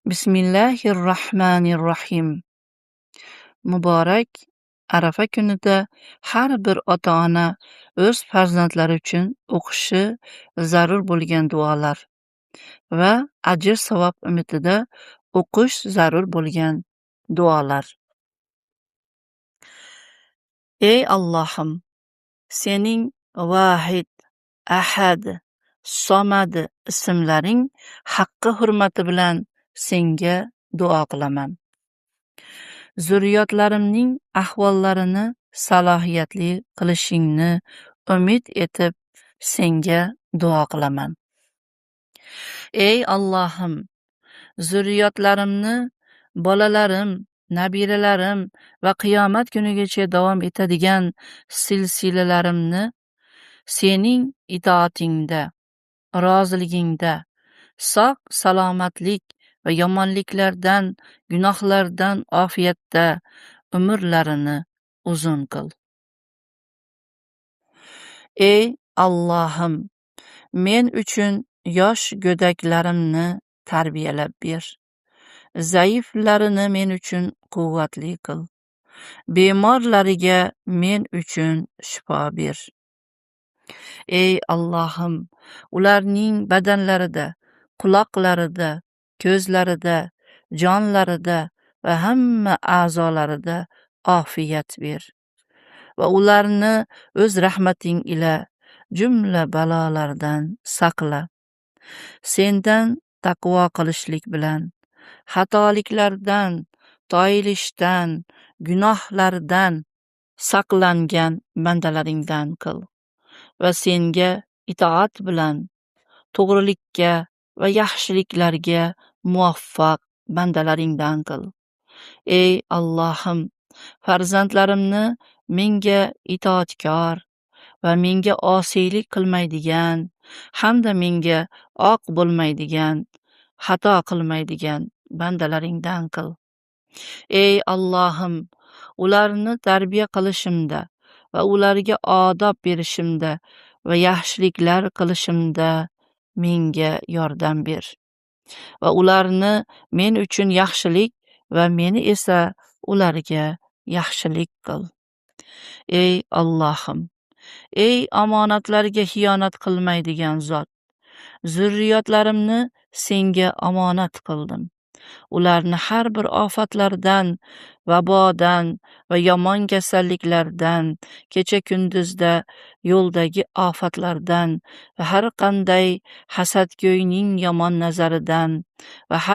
Bismillahirrohmanirrohim. Muborak Arafa kunida har bir ota-ona o'z farzandlari uchun o'qishi zarur bo'lgan duolar va ajr-savob umidida o'qish zarur bo'lgan duolar. Ey Allohim, sening Vahid, Ahad, Somad ismlaring haqqi hurmati bilan senga duo qilaman. Zurriyotlarimning ahvollarini salohiyatli qilishingni umid etib senga duo qilaman. Ey Allohim, zurriyotlarimni, bolalarim, nabiralarim va qiyomat kunigacha davom etadigan silsilalarimni sening itoatingda, roziligingda, sog' salomatlik va yomonliklardan, gunohlardan ofiyatda umrlarini uzun qil. Ey Allohim, men uchun yosh go'daklarimni tarbiyalab ber. Zaiflarini men uchun quvvatli qil. Bemorlariga men uchun shifo ber. Ey Allohim, ularning badanlarida, quloqlarida, ko'zlarida, jonlarida va hamma a'zolarida ofiyat ber va ularni o'z rahmating ila jumla balolardan saqla. Sendan taqvo qilishlik bilan xatoliklardan, toyilishdan, gunohlardan saqlangan bandalaringdan qil va senga itoat bilan to'g'rilikka va yaxshiliklarga muvaffaq bandalaringdan qil. Ey Allohim, farzandlarimni menga itoatkor va menga osiylik qilmaydigan hamda menga oq bo'lmaydigan, xato qilmaydigan bandalaringdan qil. Ey Allohim, ularni tarbiya qilishimda va ularga odob berishimda va yaxshiliklar qilishimda menga yordam ber va ularni men uchun yaxshilik va meni esa ularga yaxshilik qil. Ey Allohim, ey omonatlarga xiyonat qilmaydigan zot, zurriyotlarimni senga omonat qildim. Ularni har bir ofatlardan, vabodan va yomon kasalliklardan, kecha kunduzda yo'ldagi ofatlardan va har qanday hasadgo'yning yomon nazaridan va